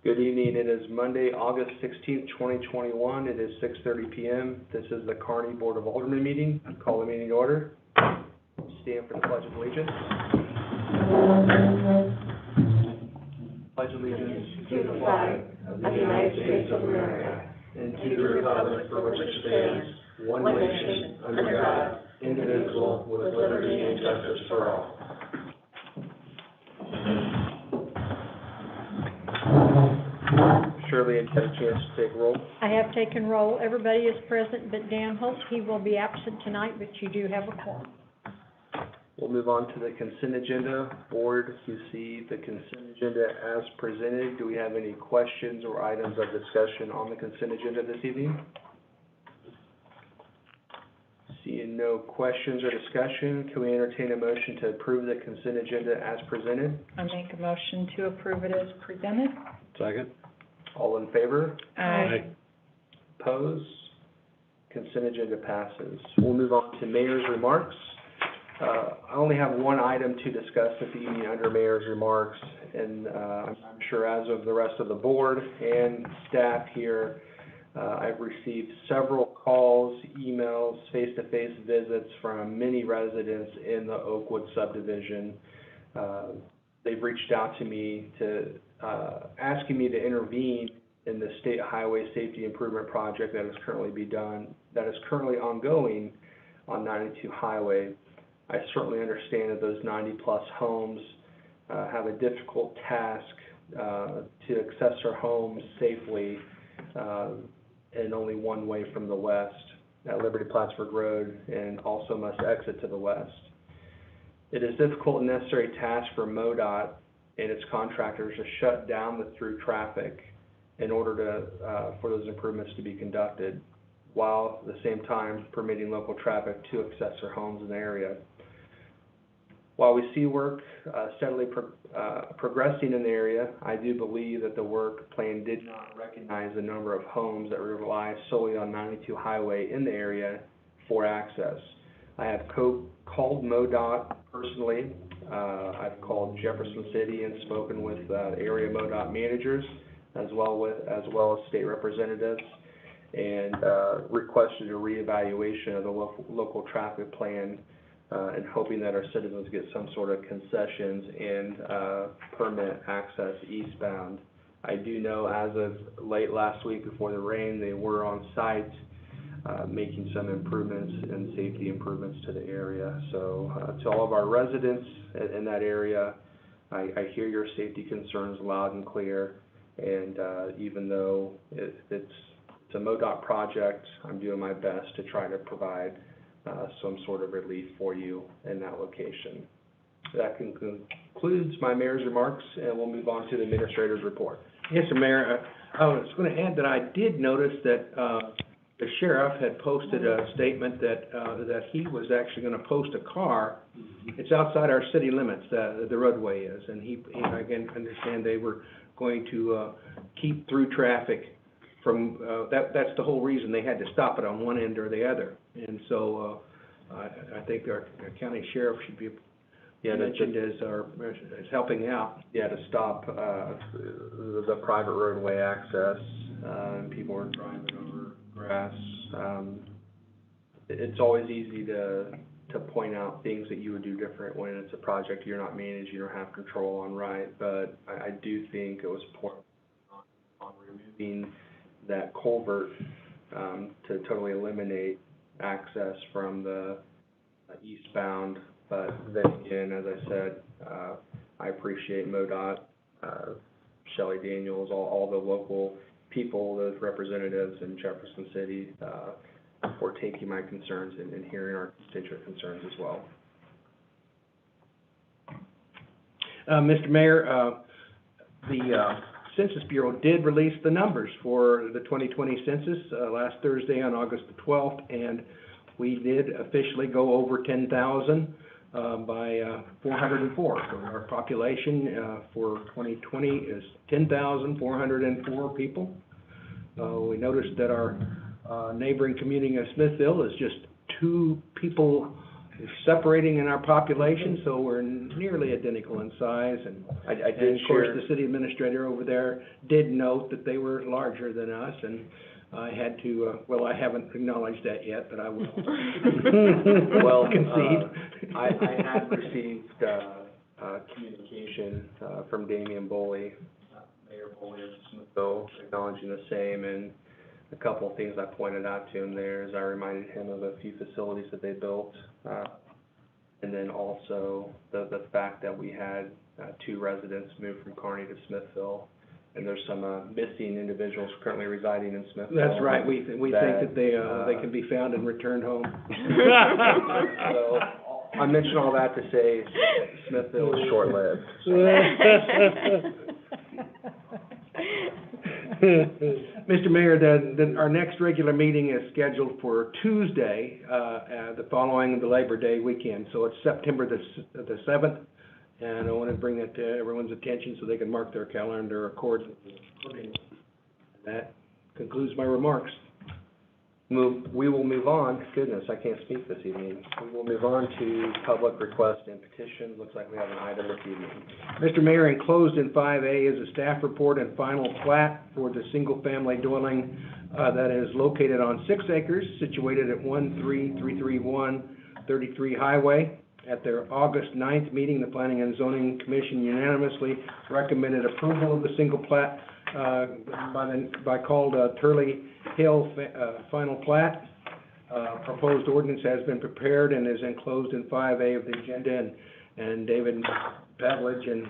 Good evening. It is Monday, August 16th, 2021. It is 6:30 p.m. This is the Kearney Board of Aldermen meeting. I call the meeting to order. Stand for the Pledge of Allegiance. Pledge allegiance to the flag of the United States of America and to the republic for which it stands, one nation, under God, indivisible, with liberty and justice for all. Shirley, had a chance to take roll. I have taken roll. Everybody is present but Dan Holt. He will be absent tonight, but you do have a quorum. We'll move on to the consent agenda. Board, you see the consent agenda as presented. Do we have any questions or items of discussion on the consent agenda this evening? Seeing no questions or discussion, can we entertain a motion to approve the consent agenda as presented? I make a motion to approve it as presented. Second. All in favor? Aye. Opposed? Consent agenda passes. We'll move on to mayor's remarks. I only have one item to discuss this evening under mayor's remarks, and I'm sure as of the rest of the board and staff here, I've received several calls, emails, face-to-face visits from many residents in the Oakwood subdivision. They've reached out to me to asking me to intervene in the state highway safety improvement project that is currently ongoing on 92 Highway. I certainly understand that those 90-plus homes have a difficult task to access their homes safely and only one way from the west at Liberty Plattsburgh Road, and also must exit to the west. It is a difficult and necessary task for MoDOT and its contractors to shut down the through traffic in order to for those improvements to be conducted, while at the same time permitting local traffic to access their homes in the area. While we see work steadily progressing in the area, I do believe that the work plan did not recognize the number of homes that rely solely on 92 Highway in the area for access. I have called MoDOT personally. I've called Jefferson City and spoken with area MoDOT managers as well as state representatives, and requested a reevaluation of the local traffic plan, and hoping that our citizens get some sort of concessions and permit access eastbound. I do know as of late last week before the rain, they were on site making some improvements and safety improvements to the area. So to all of our residents in that area, I hear your safety concerns loud and clear, and even though it's a MoDOT project, I'm doing my best to try to provide some sort of relief for you in that location. That concludes my mayor's remarks, and we'll move on to the administrator's report. Yes, sir, Mayor. I was going to add that I did notice that the sheriff had posted a statement that he was actually going to post a car. It's outside our city limits, the roadway is, and he again understand they were going to keep through traffic from that's the whole reason they had to stop it on one end or the other. And so I think our county sheriff should be mentioned as helping out. Yeah, to stop the private roadway access. People are driving over grass. It's always easy to point out things that you would do different when it's a project you're not managing or have control on, right? But I do think it was important on removing that culvert to totally eliminate access from the eastbound. But then again, as I said, I appreciate MoDOT, Shelley Daniels, all the local people, those representatives in Jefferson City, for taking my concerns and hearing our constituent concerns as well. Mr. Mayor, the Census Bureau did release the numbers for the 2020 census last Thursday on August the 12th, and we did officially go over 10,000 by 404. So our population for 2020 is 10,404 people. We noticed that our neighboring community of Smithville is just 2 people separating in our population, so we're nearly identical in size, and I and did of course, share, the city administrator over there did note that they were larger than us, and I had to, well, I haven't acknowledged that yet, but I will. well, Concede. I had received, communication, from Damian Boley, Mayor Boley of Smithville, acknowledging the same, and a couple of things I pointed out to him there is I reminded him of a few facilities that they built, and then also the fact that we had, 2 residents move from Kearney to Smithville, and there's some, missing individuals currently residing in Smithville. That's right, we think that they can be found and returned home. So, I mention all that to say Smithville is short-lived. Mr. Mayor, our next regular meeting is scheduled for Tuesday, the following the Labor Day weekend, so it's September the 7th, and I want to bring that to everyone's attention so they can mark their calendar accordingly. That concludes my remarks. We will move on, goodness, I can't speak this evening. We will move on to public requests and petitions. Looks like we have an item this evening. Mr. Mayor, enclosed in 5A is a staff report and final plat for the single-family dwelling that is located on 6 acres, situated at 13331 33 Highway. At their August 9th meeting, the Planning and Zoning Commission unanimously recommended approval of the single plat by called Turley Hill final plat. Proposed ordinance has been prepared and is enclosed in 5A of the agenda, and David Pavlich and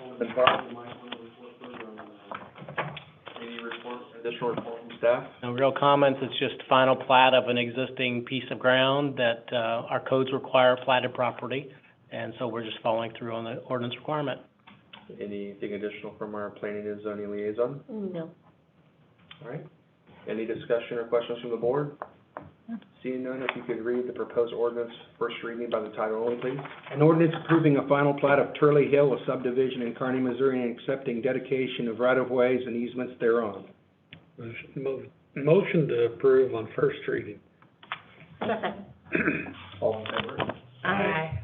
Alderman Barton might want to report further on that. Any reports, additional report from staff? No real comments, it's just final plat of an existing piece of ground that, our codes require platted property, and so we're just following through on the ordinance requirement. Anything additional from our planning and zoning liaison? No. All right. Any discussion or questions from the board? Seeing none, if you could read the proposed ordinance first reading by the title only, please. An ordinance approving a final plat of Turley Hill, a subdivision in Kearney, Missouri, and accepting dedication of right-of-ways and easements thereon. Motion to approve on first reading. Second. All in favor? Aye.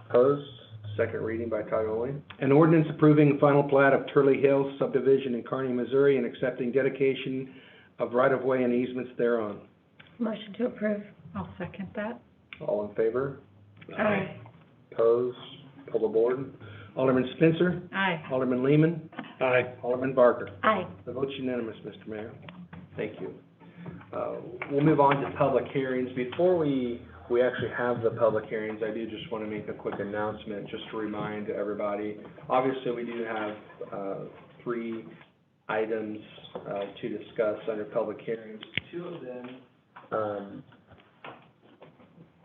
Opposed? Second reading by title only. An ordinance approving final plat of Turley Hill subdivision in Kearney, Missouri, and accepting dedication of right-of-way and easements thereon. Motion to approve. I'll second that. All in favor? Aye. Opposed? Pull the board. Alderman Spencer. Aye. Alderman Lehman. Aye. Alderman Barker. Aye. The vote's unanimous, Mr. Mayor. Thank you. We'll move on to public hearings. Before we actually have the public hearings, I do just want to make a quick announcement, just to remind everybody. Obviously, we do have 3 items to discuss under public hearings. 2 of them,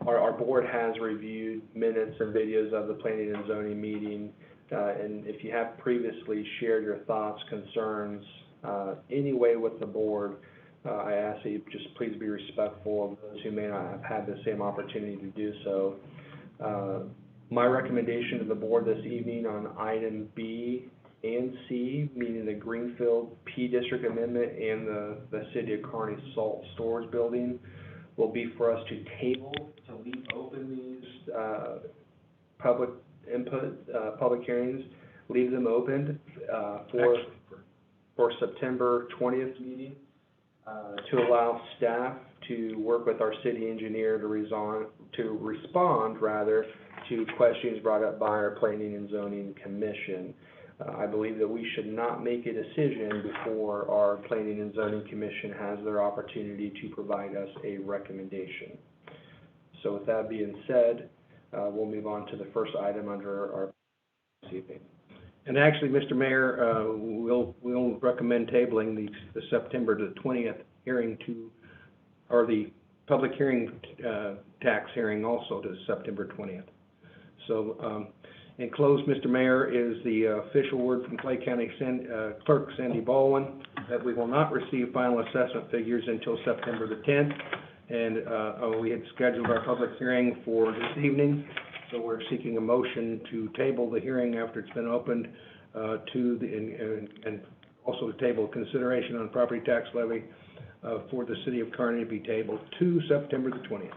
our board has reviewed minutes and videos of the planning and zoning meeting, and if you have previously shared your thoughts, concerns, anyway with the board, I ask that you just please be respectful of those who may not have had the same opportunity to do so. My recommendation to the board this evening on item B and C, meaning the Greenfield P District Amendment and the City of Kearney Salt Storage Building, will be for us to table, to leave open these public input, public hearings, leave them open for September 20th meeting. To allow staff to work with our city engineer to respond to questions brought up by our Planning and Zoning Commission. I believe that we should not make a decision before our Planning and Zoning Commission has their opportunity to provide us a recommendation. So with that being said, we'll move on to the first item under our this evening. And actually, Mr. Mayor, we'll recommend tabling the September the 20th hearing or the public hearing, tax hearing also to September 20th. So, enclosed, Mr. Mayor, is the official word from Clay County Clerk Sandy Baldwin that we will not receive final assessment figures until September the 10th. And we had scheduled our public hearing for this evening. So we're seeking a motion to table the hearing after it's been opened and also to table consideration on property tax levy for the City of Kearney to be tabled to September the 20th.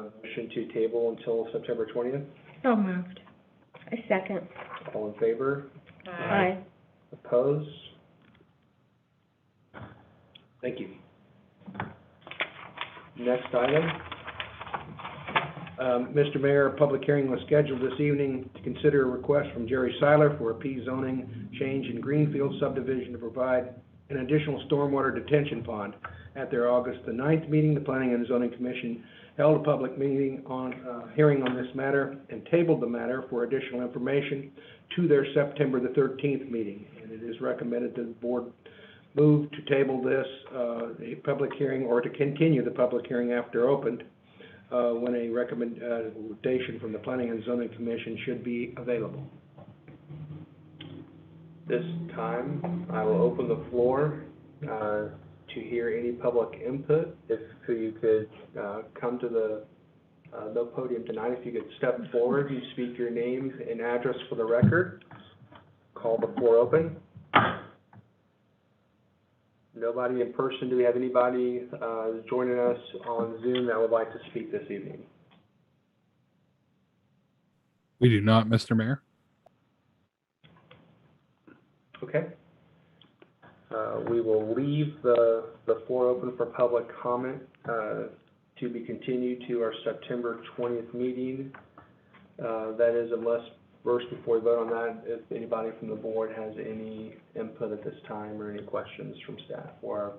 Motion to table until September 20th. So moved. A second. All in favor? Aye. Opposed? Thank you. Next item. Mr. Mayor, a public hearing was scheduled this evening to consider a request from Jerry Seiler for a P zoning change in Greenfield subdivision to provide an additional stormwater detention pond. At their August the 9th meeting, the Planning and Zoning Commission held a public meeting on, hearing on this matter and tabled the matter for additional information to their September the 13th meeting. And it is recommended that the board move to table this, a public hearing, or to continue the public hearing after opened, when a recommendation from the Planning and Zoning Commission should be available. This time, I will open the floor to hear any public input. If you could come to the no podium tonight, if you could step forward and speak your name and address for the record. Call the floor open. Nobody in person. Do we have anybody joining us on Zoom that would like to speak this evening? We do not, Mr. Mayor. Okay. We will leave the floor open for public comment to be continued to our September 20th meeting. That is, unless first, before we vote on that, if anybody from the board has any input at this time or any questions from staff or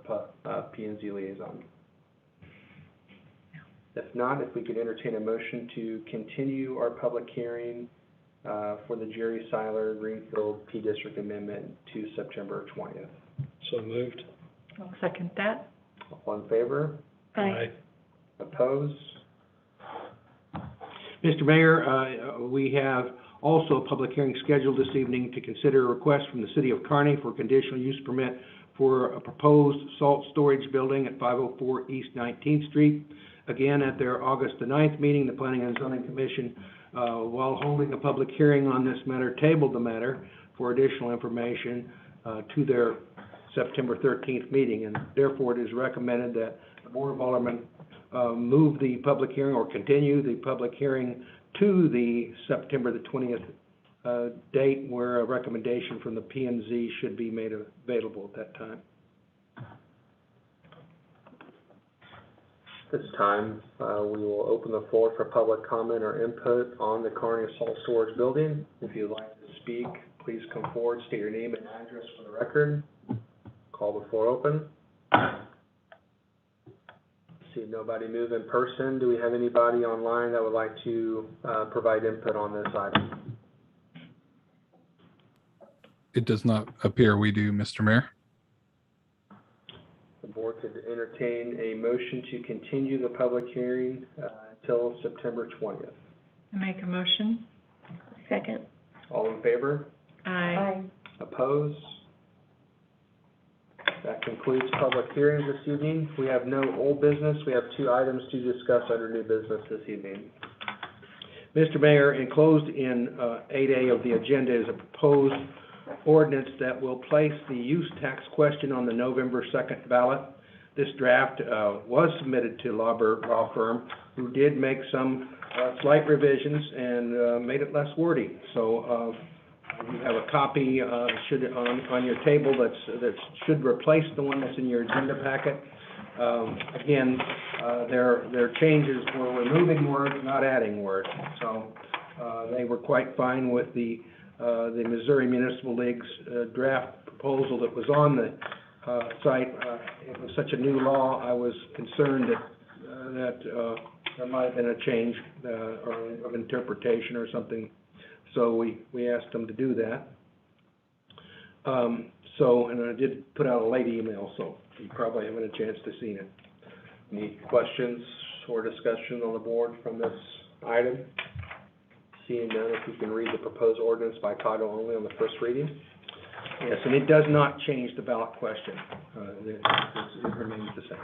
our P&Z liaison. If not, if we could entertain a motion to continue our public hearing for the Jerry Seiler Greenfield P District Amendment to September 20th. So moved. I'll second that. All in favor? Aye. Opposed? Mr. Mayor, we have also a public hearing scheduled this evening to consider a request from the City of Kearney for a conditional use permit for a proposed salt storage building at 504 East 19th Street. Again, at their August the 9th meeting, the Planning and Zoning Commission, while holding a public hearing on this matter, tabled the matter for additional information to their September 13th meeting, and therefore it is recommended that the Board of Aldermen move the public hearing or continue the public hearing to the September the 20th date, where a recommendation from the P&Z should be made available at that time. This time, we will open the floor for public comment or input on the Kearney Salt Storage Building. If you'd like to speak, please come forward, state your name and address for the record. Call the floor open. See nobody move in person. Do we have anybody online that would like to provide input on this item? It does not appear we do, Mr. Mayor. The board could entertain a motion to continue the public hearing until September 20th. I make a motion. Second. All in favor? Aye. Opposed? That concludes public hearings this evening. We have no old business. We have 2 items to discuss under new business this evening. Mr. Mayor, enclosed in 8A of the agenda is a proposed ordinance that will place the use tax question on the November 2nd ballot. This draft was submitted to Lauber Law Firm, who did make some slight revisions and made it less wordy. So you have a copy on your table that should replace the one that's in your agenda packet. Again, their changes were removing words, not adding words. So they were quite fine with the Missouri Municipal League's draft proposal that was on the site. It was such a new law, I was concerned that there might have been a change or of interpretation or something. So we asked them to do that. And I did put out a late email, so you probably haven't had a chance to see it. Any questions or discussion on the board from this item? Seeing none, if you can read the proposed ordinance by title only on the first reading. Yes, and it does not change the ballot question. It remains the same.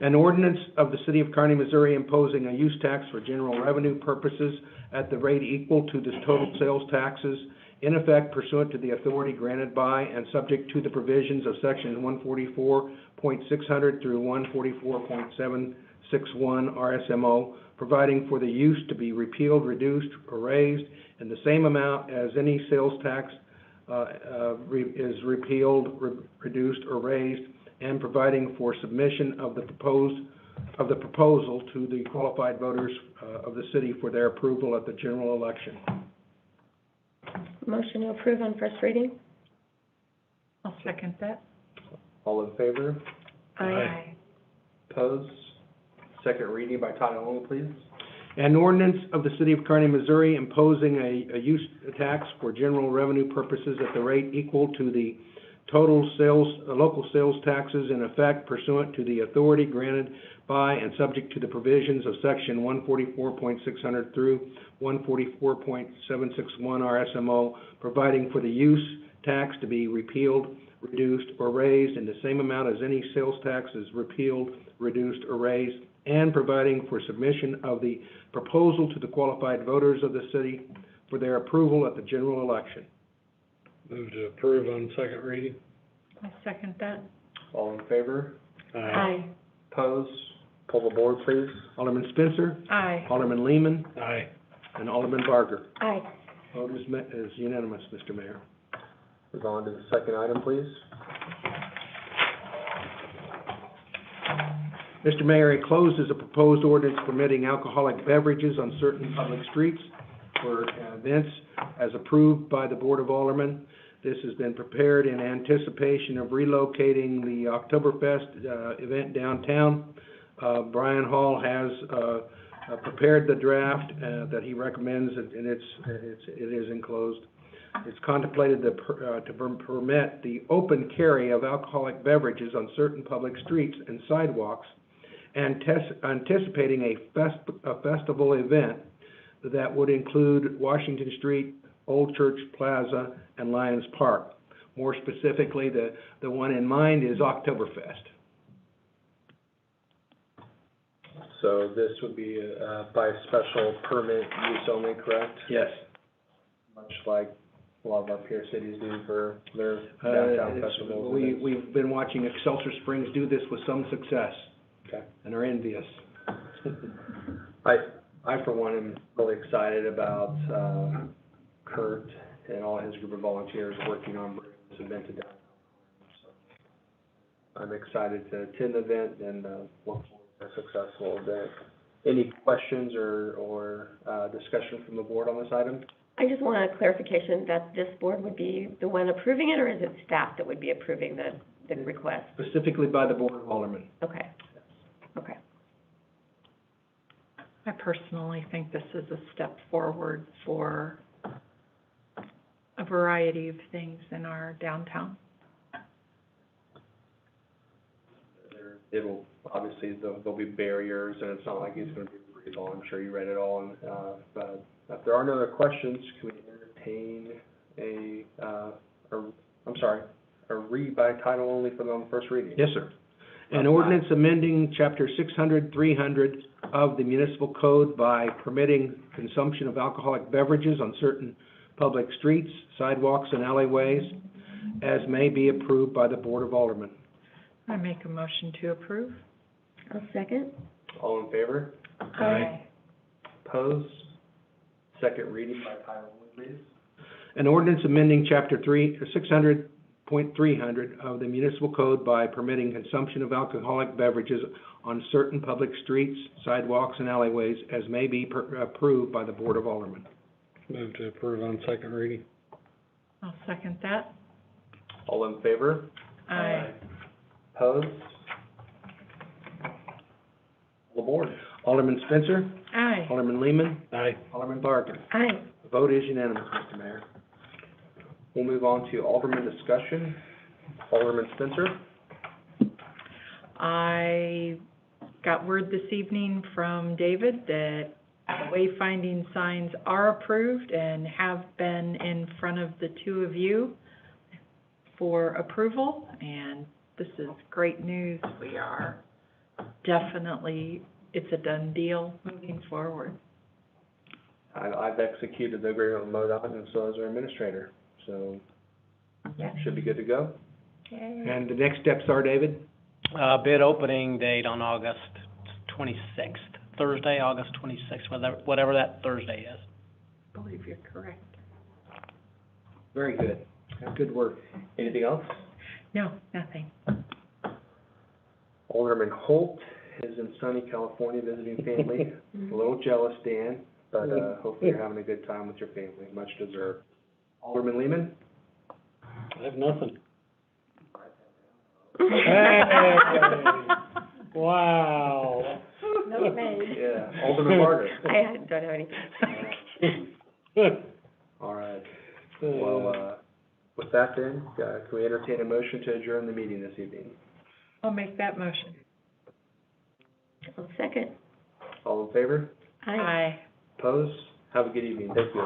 An ordinance of the City of Kearney, Missouri imposing a use tax for general revenue purposes at the rate equal to the total sales taxes in effect pursuant to the authority granted by and subject to the provisions of sections 144.600 through 144.761 RSMO providing for the use to be repealed, reduced, or raised in the same amount as any sales tax is repealed, reduced, or raised, and providing for submission of the proposal to the qualified voters of the city for their approval at the general election. Motion to approve on first reading? I'll second that. All in favor? Aye. Opposed? Second reading by title only, please. An ordinance of the City of Kearney, Missouri imposing a use tax for general revenue purposes at the rate equal to the total local sales taxes in effect pursuant to the authority granted by and subject to the provisions of Section 144.600 through 144.761 RSMO, providing for the use tax to be repealed, reduced, or raised in the same amount as any sales tax is repealed, reduced, or raised, and providing for submission of the proposal to the qualified voters of the city for their approval at the general election. Move to approve on second reading. I'll second that. All in favor? Aye. Opposed? Pull the board, please. Alderman Spencer, Aye. Alderman Lehman, Aye. and Alderman Barger. Aye. Vote is unanimous, Mr. Mayor. Move on to the second item, please. Mr. Mayor, enclosed is a proposed ordinance permitting alcoholic beverages on certain public streets for events as approved by the Board of Aldermen. This has been prepared in anticipation of relocating the Oktoberfest event downtown. Brian Hall has prepared the draft that he recommends, and it is enclosed. It's contemplated to permit the open carry of alcoholic beverages on certain public streets and sidewalks, and anticipating a festival event that would include Washington Street, Old Church Plaza, and Lions Park. More specifically, the one in mind is Oktoberfest. So this would be by special permit use only, correct? Yes. Much like a lot of our peer cities do for their downtown festivals. We've been watching Excelsior Springs do this with some success. Okay. And are envious. I for one am really excited about Kurt and all his group of volunteers working on bringing this event to downtown. So I'm excited to attend the event and look forward to a successful event. Any questions or discussion from the board on this item? I just want a clarification that this board would be the one approving it, or is it staff that would be approving the request? Specifically by the Board of Aldermen. Okay. Okay. I personally think this is a step forward for a variety of things in our downtown. It'll, obviously, there'll be barriers, and it's not like it's gonna be free all. I'm sure you read it all, and, but if there are no other questions, can we entertain a read by title only for the first reading? Yes, sir. An ordinance amending Chapter 600, 300 of the Municipal Code by permitting consumption of alcoholic beverages on certain public streets, sidewalks, and alleyways, as may be approved by the Board of Aldermen. I make a motion to approve. I'll second. All in favor? Aye. Opposed? Second reading by title only, please. An ordinance amending Chapter 600.300 of the Municipal Code by permitting consumption of alcoholic beverages on certain public streets, sidewalks, and alleyways, as may be approved by the Board of Aldermen. Move to approve on second reading. I'll second that. All in favor? Aye. Opposed? All aboard. Alderman Spencer, Aye. Alderman Lehman, Aye. Alderman Barger. Aye. The vote is unanimous, Mr. Mayor. We'll move on to Alderman discussion. Alderman Spencer? I got word this evening from David that wayfinding signs are approved and have been in front of the two of you for approval, and this is great news. We are definitely, it's a done deal moving forward. I've executed the agreement with MoDOT, and so has our administrator, so Yeah. should be good to go. Okay. And the next steps are, David? Bid opening date on August 26th Thursday, August 26th, whatever that Thursday is. I believe you're correct. Very good. Good work. Anything else? No, nothing. Alderman Holt is in sunny California visiting family. A little jealous, Dan, but, hopefully you're having a good time with your family, much deserved. Alderman Lehman? I have nothing. Wow. No thanks. Yeah. Alderman Margaret? I don't have anything. All right. Well, with that then, can we entertain a motion to adjourn the meeting this evening? I'll make that motion. I'll second. All in favor? Aye. Aye. Opposed? Have a good evening. Thank you.